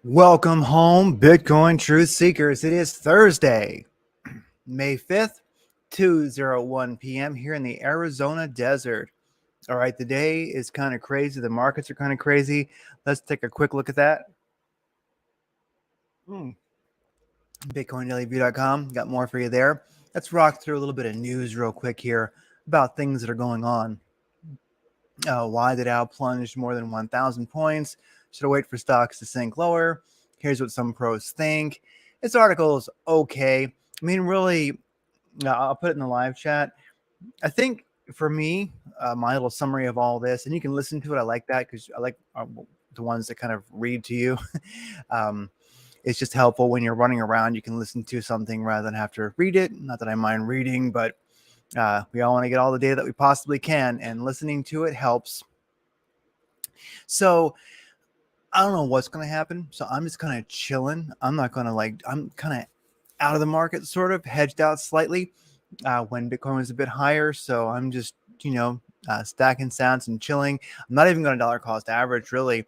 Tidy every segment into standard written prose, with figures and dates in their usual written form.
Welcome home, Bitcoin Truth Seekers. It is Thursday, May 5th, 2:01 p.m. here in the Arizona desert. All right, the day is kind of crazy. The markets are kind of crazy. Let's take a quick look at that. BitcoinDailyView.com. Got more for you there. Let's rock through a little bit of news real quick here about things that are going on. Why the Dow plunged more than 1,000 points? Should I wait for stocks to sink lower? Here's what some pros think. This article is okay. I mean, really, I'll put it in the live chat. I think for me, my little summary of all this, and you can listen to it. I like that because I like the ones that kind of read to you. It's just helpful when you're running around. You can listen to something rather than have to read it. Not that I mind reading, but we all want to get all the data that we possibly can, and listening to it helps. So I don't know what's going to happen. So I'm just kind of chilling. I'm not going to I'm kind of out of the market, sort of hedged out slightly when Bitcoin was a bit higher. So I'm just, stacking sats and chilling. I'm not even going to dollar cost average, really.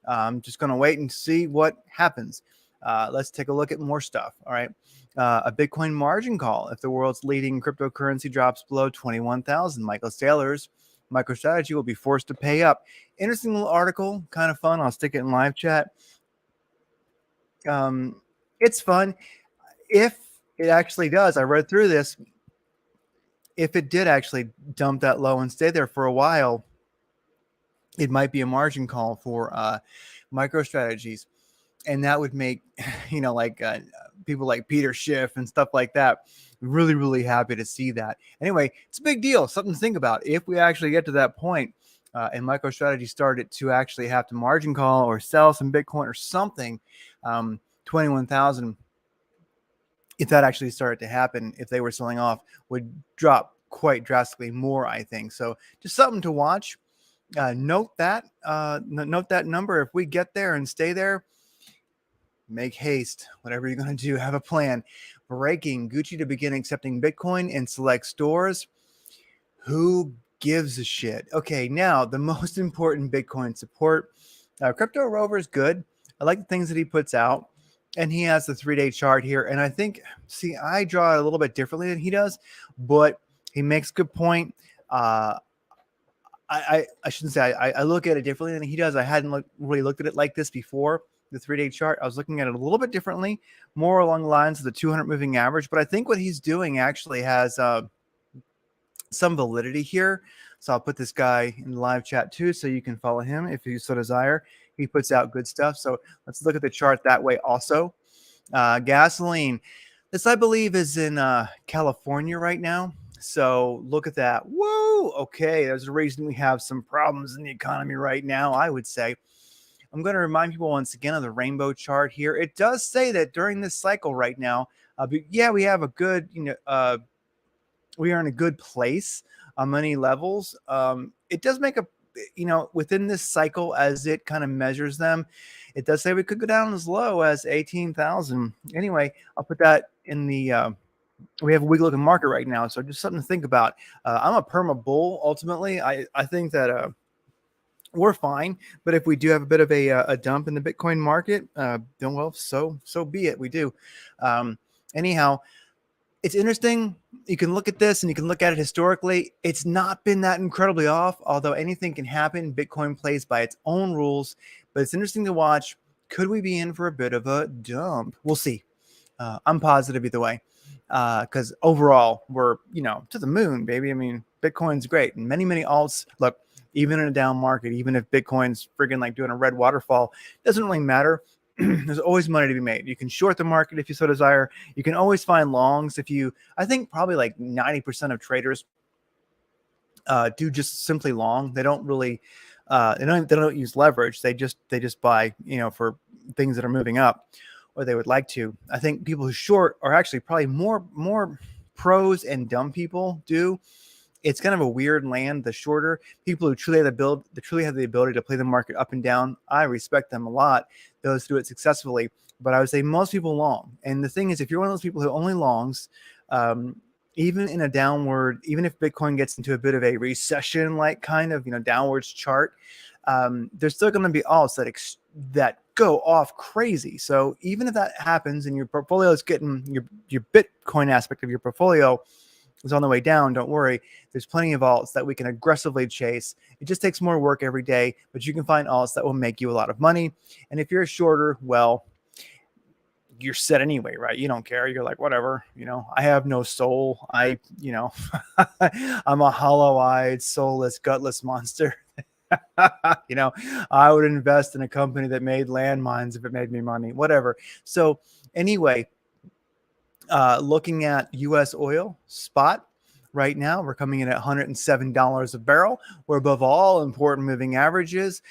I'm just going to wait and see what happens. Let's take a look at more stuff. All right. A Bitcoin margin call if the world's leading cryptocurrency drops below 21,000. Michael Saylor's MicroStrategy will be forced to pay up. Interesting little article, kind of fun. I'll stick it in live chat. It's fun. If it actually does, I read through this. If it did actually dump that low and stay there for a while, it might be a margin call for MicroStrategies. And that would make, people like Peter Schiff and stuff like that really, really happy to see that. Anyway, it's a big deal. Something to think about. If we actually get to that point and MicroStrategy started to actually have to margin call or sell some Bitcoin or something, 21,000, if that actually started to happen, if they were selling off, would drop quite drastically more, I think. So just something to watch. Note that number. If we get there and stay there, make haste. Whatever you're going to do, have a plan. Breaking: Gucci to begin accepting Bitcoin in select stores. Who gives a shit? Okay, now the most important Bitcoin support. Crypto Rover is good. I like the things that he puts out. And he has the 3-day chart here. And I think, I draw it a little bit differently than he does, but he makes a good point. I shouldn't say I look at it differently than he does. I hadn't really looked at it like this before. The 3-day chart, I was looking at it a little bit differently, more along the lines of the 200 moving average. But I think what he's doing actually has some validity here. So I'll put this guy in the live chat too, so you can follow him if you so desire. He puts out good stuff. So let's look at the chart that way also. Gasoline. This, I believe, is in California right now. So look at that. Whoa. Okay. There's a reason we have some problems in the economy right now, I would say. I'm going to remind people once again of the rainbow chart here. It does say that during this cycle right now, we have a good, we are in a good place on many levels. It does make within this cycle, as it kind of measures them, it does say we could go down as low as 18,000. Anyway, I'll put that in the, we have a weak looking market right now. So just something to think about. I'm a perma bull. Ultimately, I think that, we're fine, but if we do have a bit of a dump in the Bitcoin market, so be it. We do. Anyhow, it's interesting. You can look at this and you can look at it historically. It's not been that incredibly off, although anything can happen. Bitcoin plays by its own rules, but it's interesting to watch. Could we be in for a bit of a dump? We'll see. I'm positive either way, because overall we're to the moon, baby. I mean, Bitcoin's great, and many alts. Look, even in a down market, even if Bitcoin's friggin' like doing a red waterfall, doesn't really matter. There's always money to be made. You can short the market if you so desire. You can always find longs I think probably like 90% of traders do just simply long. They don't really, they don't use leverage. They just buy, for things that are moving up, or they would like to. I think people who short are actually probably more pros and dumb people do. It's kind of a weird land. The shorter people who truly have the ability to play the market up and down, I respect them a lot. Those who do it successfully, but I would say most people long. And the thing is, if you're one of those people who only longs, even in a downward, even if Bitcoin gets into a bit of a recession, like kind of downwards chart, there's still going to be alts that go off crazy. So even if that happens and your portfolio is getting your Bitcoin aspect of your portfolio is on the way down, don't worry. There's plenty of alts that we can aggressively chase. It just takes more work every day, but you can find alts that will make you a lot of money. And if you're a shorter, well, you're set anyway, right? You don't care. You're like, whatever, I have no soul. I'm a hollow-eyed, soulless, gutless monster. I would invest in a company that made landmines if it made me money, whatever. So anyway, looking at US oil spot right now, we're coming in at $107 a barrel. We're above all important moving averages.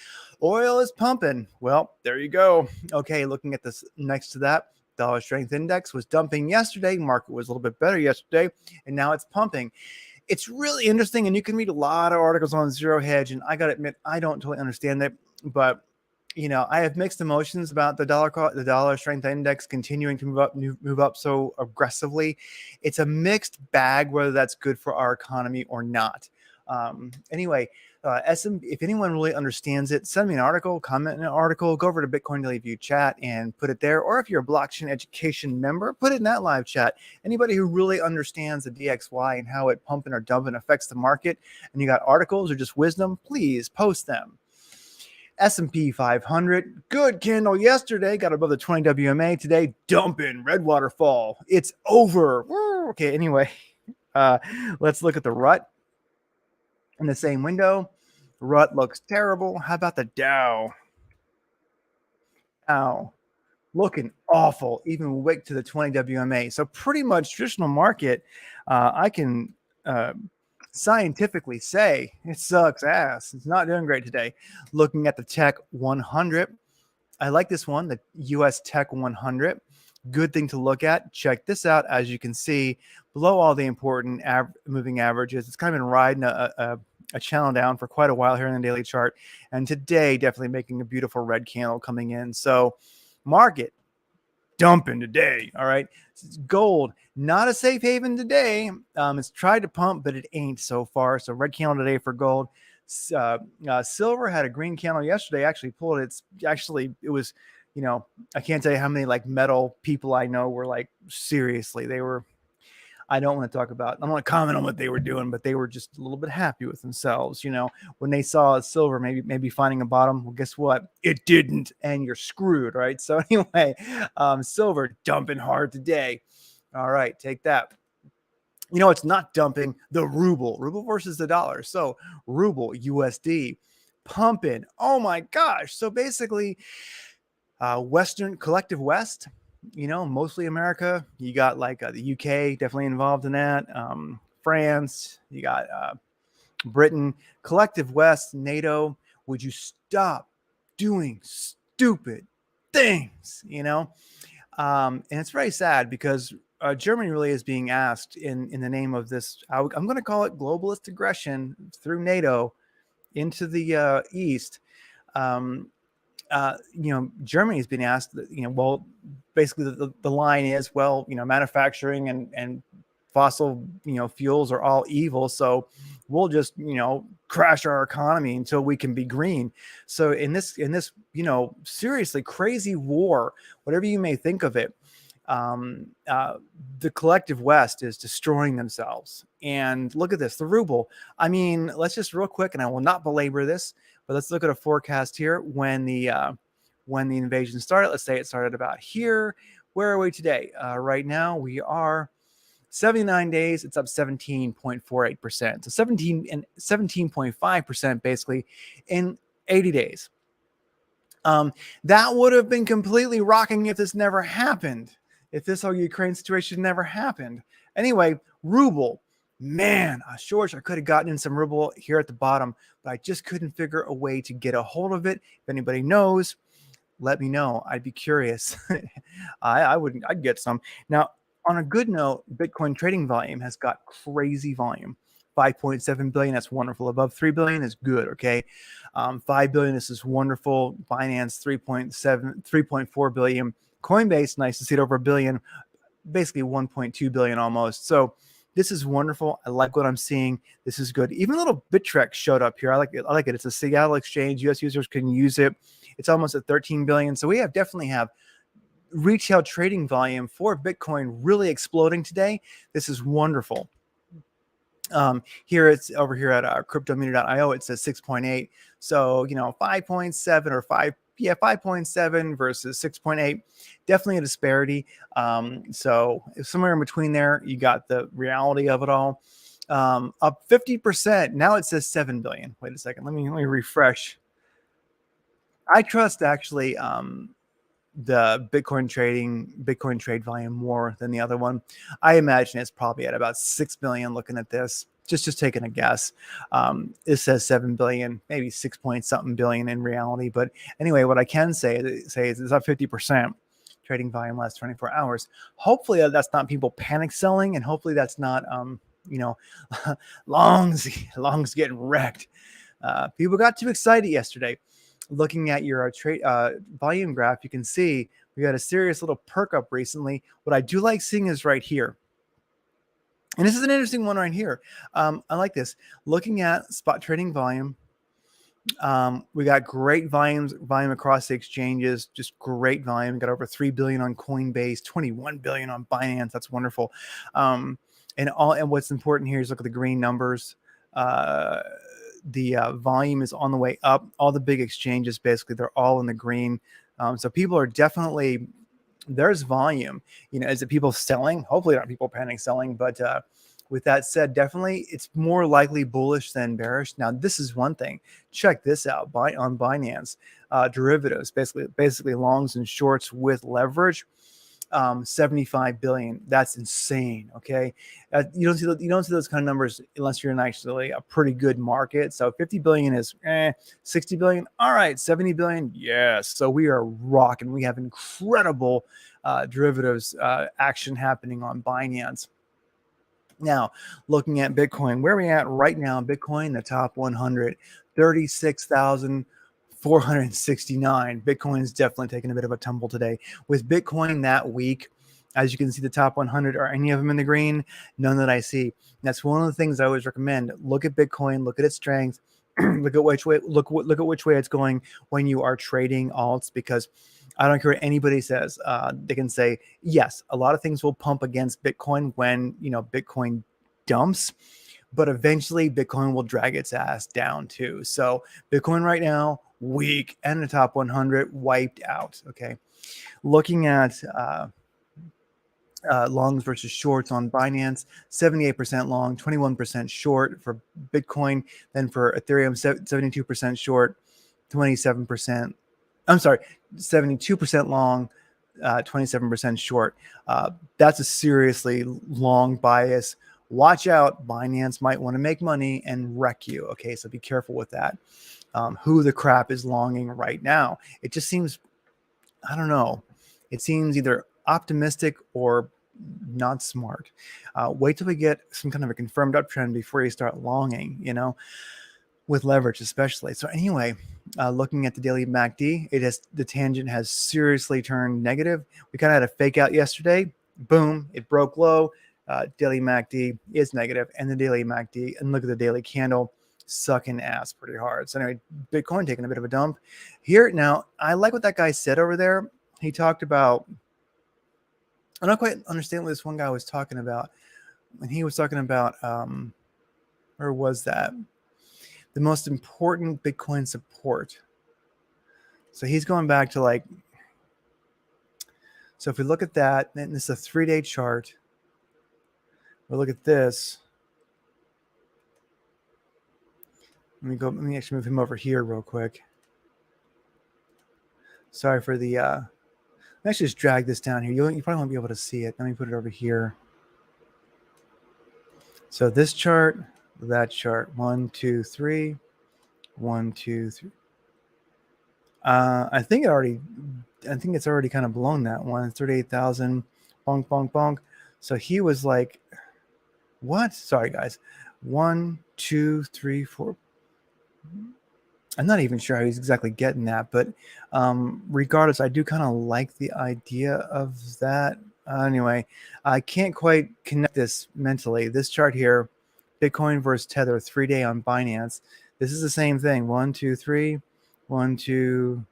Oil is pumping. Well, there you go. Okay, looking at this next to that, dollar strength index was dumping yesterday. Market was a little bit better yesterday, and now it's pumping. It's really interesting, and you can read a lot of articles on zero hedge, and I got to admit, I don't totally understand it, but I have mixed emotions about the dollar strength index continuing to move up so aggressively. It's a mixed bag whether that's good for our economy or not. Anyway, if anyone really understands it, send me an article, comment in an article, go over to Bitcoin Daily View chat and put it there. Or if you're a blockchain education member, put it in that live chat. Anybody who really understands the DXY and how it pumping or dumping affects the market, and you got articles or just wisdom, please post them. S&P 500, good candle yesterday, got above the 20 WMA. Today, dumping, red waterfall. It's over. Okay, anyway, let's look at the RUT in the same window. RUT looks terrible. How about the Dow? Dow looking awful, even wick to the 20 WMA. So pretty much traditional market, I can scientifically say it sucks ass. It's not doing great today. Looking at the Tech 100, I like this one, the US Tech 100. Good thing to look at. Check this out. As you can see, below all the important moving averages, it's kind of been riding a channel down for quite a while here in the daily chart. And today, definitely making a beautiful red candle coming in. So market dumping today. All right. Gold, not a safe haven today. It's tried to pump, but it ain't so far. So red candle today for gold. Silver had a green candle yesterday. Actually pulled it. It was, I can't tell you how many like metal people I know were like, seriously, I don't want to talk about, I don't want to comment on what they were doing, but they were just a little bit happy with themselves. When they saw silver maybe finding a bottom, well, guess what? It didn't, and you're screwed, right? So anyway, silver dumping hard today. All right, take that. It's not dumping, the ruble versus the dollar. So ruble USD pumping. Oh my gosh. So basically, Western collective West, mostly America. You got like the UK definitely involved in that. France, you got Britain, collective West, NATO. Would you stop doing stupid things? And it's very sad because Germany really is being asked in the name of this. I'm going to call it globalist aggression through NATO into the East. Germany has been asked, well, basically the line is, well, manufacturing and fossil, fuels are all evil. So we'll just, crash our economy until we can be green. So in this, seriously crazy war, whatever you may think of it, the collective West is destroying themselves. And look at this, the ruble. I mean, let's just real quick, and I will not belabor this, but let's look at a forecast here when the invasion started. Let's say it started about here. Where are we today? Right now we are 79 days. It's up 17.48%. So 17.5% basically in 80 days. That would have been completely rocking if this never happened. If this whole Ukraine situation never happened. Anyway, ruble. Man, I could have gotten in some ruble here at the bottom, but I just couldn't figure a way to get a hold of it. If anybody knows, let me know. I'd be curious. I'd get some. Now, on a good note, Bitcoin trading volume has got crazy volume. 5.7 billion, that's wonderful. Above 3 billion is good, okay? 5 billion, this is wonderful. Binance, 3.4 billion. Coinbase, nice to see it over a billion. Basically 1.2 billion almost. So this is wonderful. I like what I'm seeing. This is good. Even a little Bittrex showed up here. I like it. It's a Seattle exchange. US users can use it. It's almost at 13 billion. So we definitely have retail trading volume for Bitcoin really exploding today. This is wonderful. Here it's over here at cryptometer.io, it says 6.8. So, 5.7 or 5.7 versus 6.8, definitely a disparity. So somewhere in between there, you got the reality of it all. Up 50%. Now it says 7 billion. Wait a second. Let me refresh. I trust actually the Bitcoin trade volume more than the other one. I imagine it's probably at about 6 billion. Looking at this, just taking a guess. It says 7 billion, maybe 6 point something billion in reality. But anyway, what I can say is it's up 50% trading volume last 24 hours. Hopefully that's not people panic selling, and hopefully that's not longs getting wrecked. People got too excited yesterday. Looking at your trade volume graph, you can see we got a serious little perk up recently. What I do like seeing is right here. And this is an interesting one right here. I like this. Looking at spot trading volume, we got great volume across the exchanges, just great volume. Got over 3 billion on Coinbase, 21 billion on Binance. That's wonderful. And what's important here is look at the green numbers. The volume is on the way up. All the big exchanges, basically, they're all in the green. So people are definitely, there's volume. Is it people selling? Hopefully not people panic selling. But with that said, definitely it's more likely bullish than bearish. Now, this is one thing. Check this out. On Binance, derivatives, basically longs and shorts with leverage. 75 billion. That's insane. Okay. You don't see those kind of numbers unless you're in actually a pretty good market. So 50 billion is 60 billion. All right. 70 billion. Yes. So we are rocking. We have incredible derivatives action happening on Binance. Now, looking at Bitcoin, where are we at right now? Bitcoin, the top 100, 36,469. Bitcoin is definitely taking a bit of a tumble today. With Bitcoin that week, as you can see, the top 100, are any of them in the green? None that I see. That's one of the things I always recommend. Look at Bitcoin, look at its strength, look at which way it's going when you are trading alts, because I don't care what anybody says. They can say, yes, a lot of things will pump against Bitcoin when Bitcoin dumps, but eventually Bitcoin will drag its ass down too. So Bitcoin right now, weak, and the top 100 wiped out. Okay. Looking at longs versus shorts on Binance, 78% long, 21% short for Bitcoin. Then for Ethereum, 72% short, 27%. I'm sorry, 72% long, 27% short. That's a seriously long bias. Watch out. Binance might want to make money and wreck you. Okay, so be careful with that. Who the crap is longing right now? It just seems, I don't know. It seems either optimistic or not smart. Wait till we get some kind of a confirmed uptrend before you start longing, with leverage especially. So anyway, looking at the daily MACD, the tangent has seriously turned negative. We kind of had a fake out yesterday. Boom, it broke low. Daily MACD is negative, and the daily MACD, and look at the daily candle, sucking ass pretty hard. So anyway, Bitcoin taking a bit of a dump here. Now, I like what that guy said over there. He talked about, I don't quite understand what this one guy was talking about. When he was talking about, or was that the most important Bitcoin support? So he's going back to so if we look at that, and this is a 3-day chart. We'll look at this. Let me actually move him over here real quick. Sorry for the, let me actually just drag this down here. You probably won't be able to see it. Let me put it over here. So this chart, that chart, 1, 2, 3, 1, 2, 3. I think it's already kind of blown that one. 38,000, bonk, bonk, bonk. So he was like, what? Sorry, guys. 1, 2, 3, 4. I'm not even sure how he's exactly getting that, but regardless, I do kind of like the idea of that. Anyway, I can't quite connect this mentally. This chart here, Bitcoin versus Tether, 3-day on Binance. This is the same thing. 1, 2, 3, 1, 2.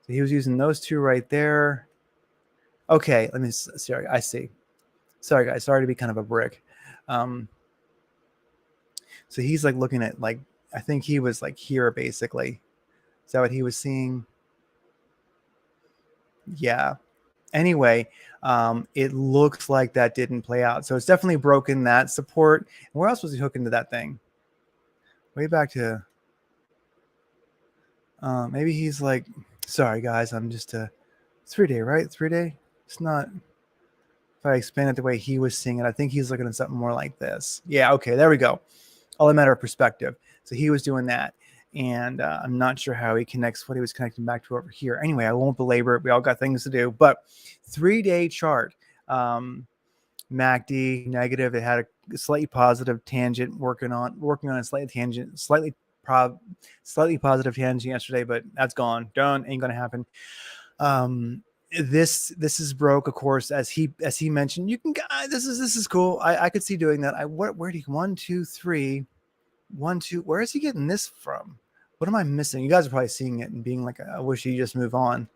So he was using those two right there. Okay, let me, sorry, I see. Sorry guys, sorry to be kind of a brick. So he's like looking at like, I think he was like here basically. Is that what he was seeing? Yeah. Anyway, it looks like that didn't play out. So it's definitely broken that support. And where else was he hooking to that thing? Way back to, maybe he's like, sorry guys, I'm just a 3-day, right? 3-day. It's not, if I explain it the way he was seeing it, I think he's looking at something more like this. Yeah. Okay. There we go. All a matter of perspective. So he was doing that. And I'm not sure how he connects what he was connecting back to over here. Anyway, I won't belabor it. We all got things to do. But 3-day chart, MACD negative. It had a slightly positive tangent, working on a slight tangent, slightly positive tangent yesterday, but that's gone. Done. Ain't gonna happen. This is broke, of course, as he mentioned. You can, this is cool. I could see doing that. Where do you 1, 2, 3, 1, 2? Where is he getting this from? What am I missing? You guys are probably seeing it and being like, I wish you just move on.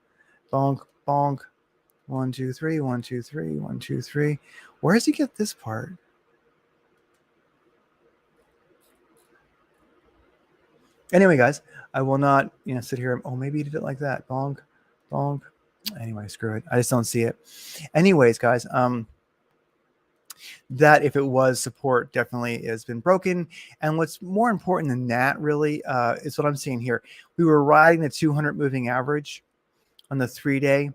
Bonk, bonk. 1, 2, 3, 1, 2, 3, 1, 2, 3. Where does he get this part? Anyway, guys, I will not, sit here. Oh, maybe he did it like that. Bonk, bonk. Anyway, screw it. I just don't see it. Anyways, guys, that if it was support definitely has been broken. And what's more important than that really is what I'm seeing here. We were riding the 200 moving average on the 3-day,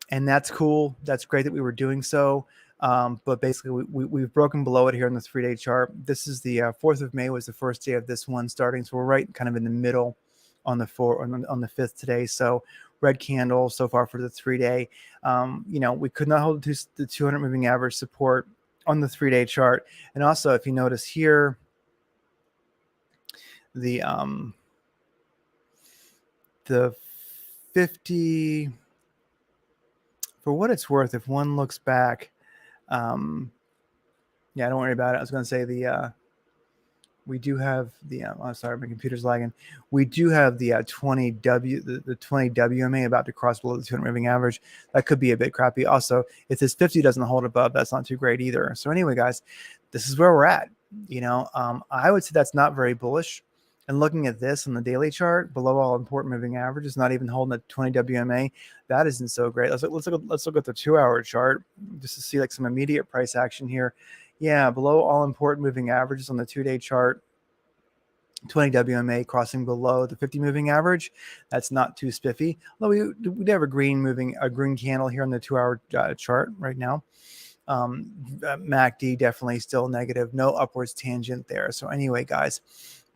and that's cool. That's great that we were doing so. But basically we've broken below it here on the 3-day chart. This is the 4th of May was the first day of this one starting. So we're right kind of in the middle on the 5th today. So red candle so far for the 3-day. We could not hold the 200 moving average support on the 3-day chart. And also, if you notice here, the 50, for what it's worth, if one looks back, don't worry about it. I was going to say we do have the, sorry, my computer's lagging. We do have the 20W, the 20 WMA about to cross below the 200 moving average. That could be a bit crappy. Also, if this 50 doesn't hold above, that's not too great either. So anyway, guys, this is where we're at. I would say that's not very bullish. And looking at this on the daily chart, below all important moving averages, not even holding a 20 WMA, that isn't so great. Let's look at the 2-hour chart just to see like some immediate price action here. Yeah, below all important moving averages on the 2-day chart, 20 WMA crossing below the 50 moving average. That's not too spiffy. Although we have a green candle here on the 2-hour chart right now. MACD definitely still negative, no upwards tangent there. So anyway, guys,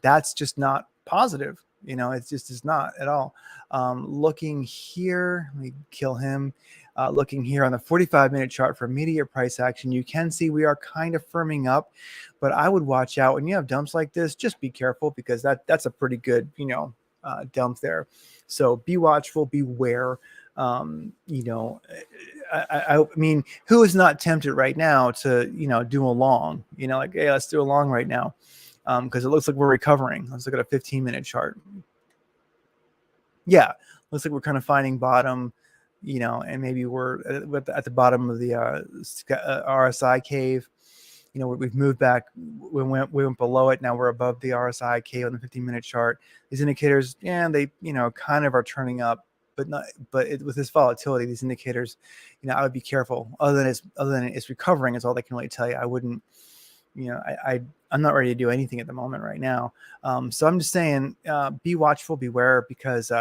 that's just not positive. It just is not at all. Looking here, let me kill him. Looking here on the 45-minute chart for immediate price action, you can see we are kind of firming up, but I would watch out when you have dumps like this. Just be careful because that's a pretty good, dump there. So be watchful, beware. I mean, who is not tempted right now to, do a long, like, hey, let's do a long right now. Because it looks like we're recovering. Let's look at a 15-minute chart. Yeah, looks like we're kind of finding bottom, and maybe we're at the bottom of the RSI cave. We've moved back. We went below it. Now we're above the RSI cave on the 15-minute chart. These indicators, they kind of are turning up, but with this volatility, these indicators, I would be careful. Other than it's recovering is all they can really tell you. I wouldn't. I'm not ready to do anything at the moment right now. So I'm just saying, be watchful, beware, because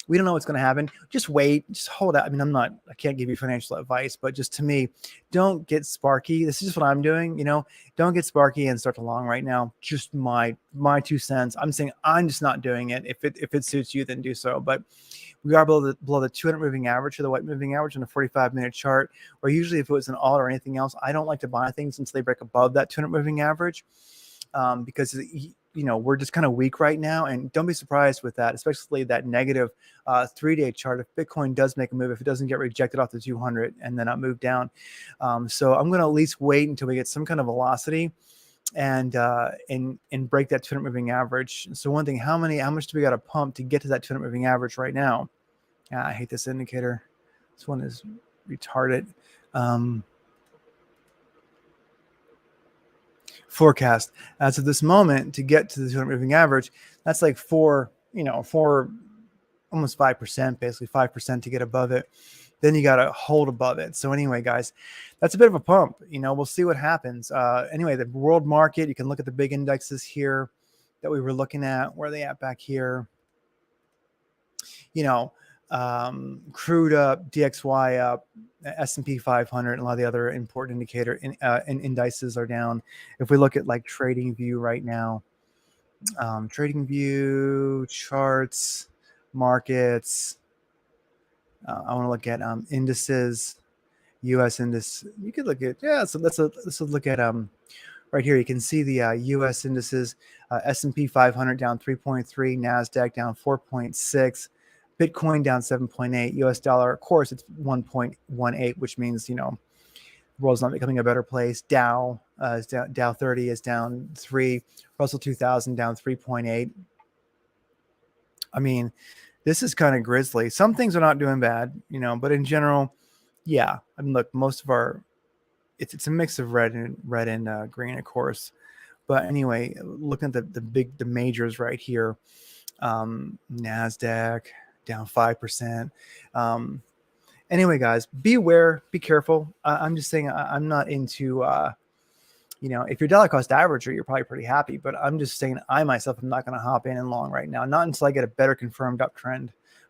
we don't know what's going to happen. Just wait, just hold out. I mean, I can't give you financial advice, but just to me, don't get sparky. This is just what I'm doing. Don't get sparky and start to long right now. Just my 2 cents. I'm saying I'm just not doing it. If it suits you, then do so. But we are below the 200 moving average or the white moving average on a 45-minute chart. Or usually if it was an alt or anything else, I don't like to buy things until they break above that 200 moving average, because we're just kind of weak right now. And don't be surprised with that, especially that negative 3-day chart. If Bitcoin does make a move, if it doesn't get rejected off the 200 and then not move down. So I'm going to at least wait until we get some kind of velocity and break that 200 moving average. So one thing, how much do we got to pump to get to that 200 moving average right now? I hate this indicator. This one is retarded. Forecast as of this moment to get to the 200 moving average. That's like almost 5%, basically 5% to get above it. Then you got to hold above it. So anyway, guys, that's a bit of a pump. We'll see what happens. Anyway, the world market, you can look at the big indexes here that we were looking at. Where are they at back here? Crude up, DXY up, S&P 500, and a lot of the other important indicator and indices are down. If we look at like Trading View right now, Trading View, charts, markets. I want to look at indices, U.S. index. You could look at So let's look at right here. You can see the U.S. indices. S&P 500 down 3.3, Nasdaq down 4.6, Bitcoin down 7.8, U.S. dollar. Of course, it's 1.18, which means the world's not becoming a better place. Dow 30 is down 3, Russell 2000 down 3.8. I mean, this is kind of grisly. Some things are not doing bad, but in general, yeah. I mean, look, most of it's a mix of red and green, of course. But anyway, looking at the majors right here, Nasdaq down 5%. Anyway, guys, beware, be careful. I'm just saying, I'm not into. If you're dollar cost averager, you're probably pretty happy. But I'm just saying, I myself am not going to hop in and long right now, not until I get a better confirmed uptrend.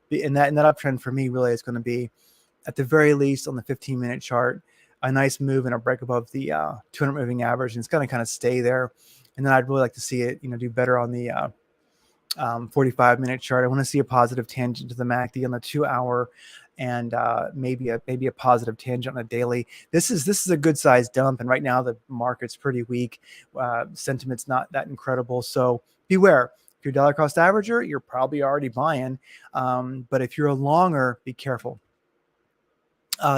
And that uptrend for me really is going to be, at the very least, on the 15-minute chart, a nice move and a break above the 200 moving average, and it's going to kind of stay there. And then I'd really like to see it, do better on the 45-minute chart. I want to see a positive tangent to the MACD on the 2-hour, and maybe a positive tangent on a daily. This is a good sized dump, and right now the market's pretty weak. Sentiment's not that incredible, so beware. If you're dollar cost averager, you're probably already buying, but if you're a longer, be careful.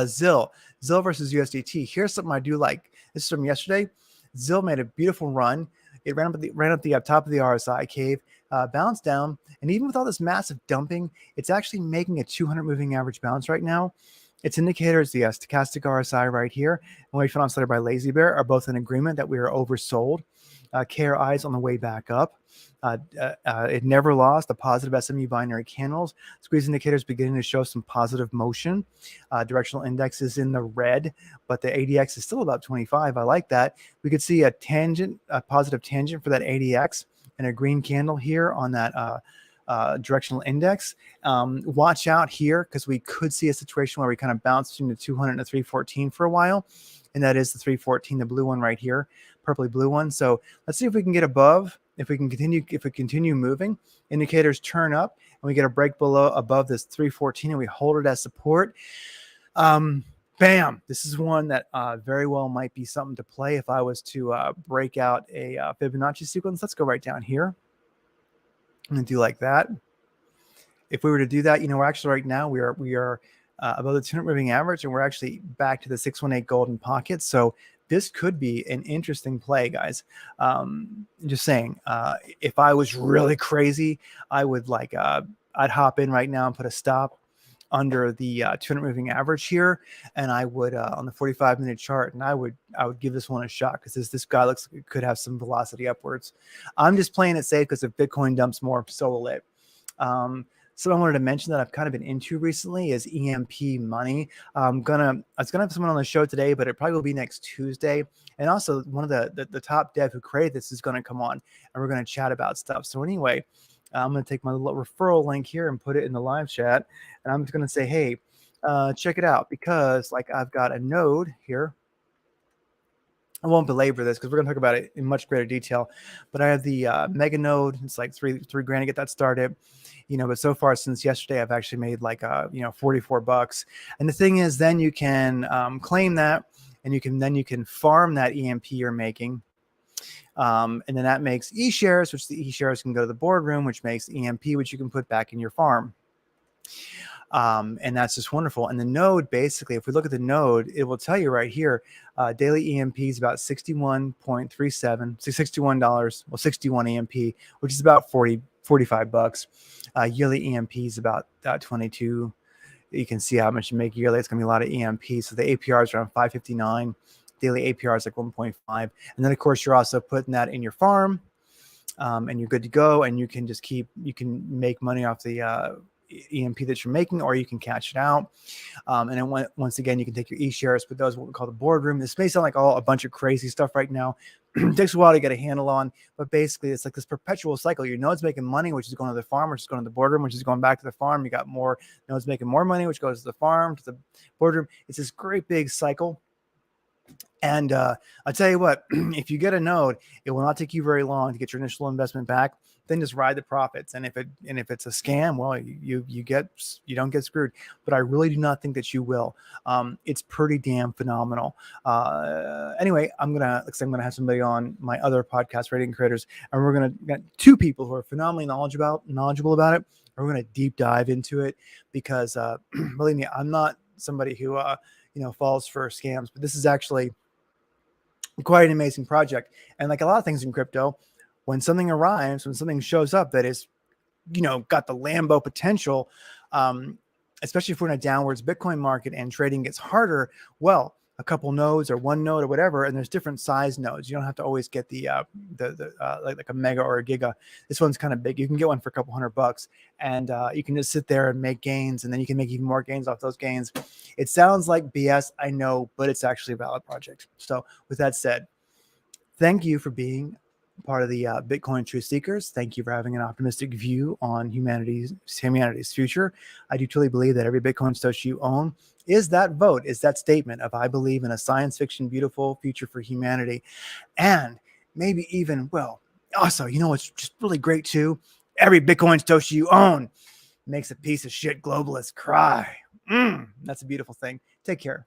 ZIL versus USDT. Here's something I do like. This is from yesterday. ZIL made a beautiful run. It ran up the top of the RSI cave, bounced down, and even with all this massive dumping, it's actually making a 200 moving average bounce right now. Its indicators, the stochastic RSI right here, and we found oscillator by Lazy Bear are both in agreement that we are oversold. KRI is on the way back up. It never lost the positive SMU binary candles. Squeeze indicators beginning to show some positive motion. Directional index is in the red, but the ADX is still about 25. I like that. We could see a positive tangent for that ADX and a green candle here on that directional index. Watch out here, because we could see a situation where we kind of bounce between the 200 and the 314 for a while. And that is the 314, the blue one right here, purpley blue one. So let's see if we can get above. If we continue moving, indicators turn up and we get a break above this 314 and we hold it as support. Bam! This is one that very well might be something to play if I was to break out a Fibonacci sequence. Let's go right down here. I'm going to do like that. If we were to do that, we're actually right now we are above the 200 moving average, and we're actually back to the 618 golden pocket. So this could be an interesting play, guys. Just saying, if I was really crazy, I would I'd hop in right now and put a stop under the 200 moving average here, and I would on the 45-minute chart, and I would give this one a shot, because this guy could have some velocity upwards. I'm just playing it safe, because if Bitcoin dumps more, so will it. Something I wanted to mention that I've kind of been into recently is EMP.Money. I was gonna have someone on the show today, but it probably will be next Tuesday. And also, one of the top dev who created this is going to come on, and we're going to chat about stuff. So anyway, I'm going to take my little referral link here and put it in the live chat, and I'm just going to say, hey, check it out, because I've got a node here. I won't belabor this, because we're going to talk about it in much greater detail. But I have the mega node. It's like $3 grand to get that started. But so far since yesterday, I've actually made $44. And the thing is, then you can claim that, and you can farm that EMP you're making. And then that makes e-shares, which the e-shares can go to the boardroom, which makes EMP, which you can put back in your farm. And that's just wonderful. And the node, basically, if we look at the node, it will tell you right here, daily EMP is about 61.37, so $61, well, 61 EMP, which is about $45. Yearly EMP is about 22, You can see how much you make yearly. It's going to be a lot of EMP. So the APR is around 559. Daily APR is like 1.5. And then, of course, you're also putting that in your farm, and you're good to go. And you can just you can make money off the EMP that you're making, or you can cash it out. And then once again, you can take your e-shares, put those what we call the boardroom. This may sound like a bunch of crazy stuff right now. It takes a while to get a handle on, but basically it's like this perpetual cycle. Your node's making money, which is going to the farm, which is going to the boardroom, which is going back to the farm. You got more nodes making more money, which goes to the farm, to the boardroom. It's this great big cycle. And I'll tell you what, if you get a node, it will not take you very long to get your initial investment back. Then just ride the profits. And if it's a scam, well, you don't get screwed. But I really do not think that you will. It's pretty damn phenomenal. Anyway, I'm gonna have somebody on my other podcast, Trading Creators, and we're gonna get two people who are phenomenally knowledgeable about it. And we're gonna deep dive into it because believe me, I'm not somebody who falls for scams, but this is actually quite an amazing project. And like a lot of things in crypto, when something arrives, when something shows up that is, got the Lambo potential, especially if we're in a downwards Bitcoin market and trading gets harder, well, a couple nodes or one node or whatever, and there's different size nodes. You don't have to always get the like a mega or a giga. This one's kind of big. You can get one for a couple $100, and you can just sit there and make gains, and then you can make even more gains off those gains. It sounds like BS, I know, but it's actually a valid project. So with that said, thank you for being part of the Bitcoin Truth Seekers. Thank you for having an optimistic view on humanity's future. I do truly believe that every Bitcoin Satoshi you own is that vote, is that statement of I believe in a science fiction, beautiful future for humanity. And maybe even, well, also, what's just really great too? Every Bitcoin Satoshi you own makes a piece of shit globalist cry. That's a beautiful thing. Take care.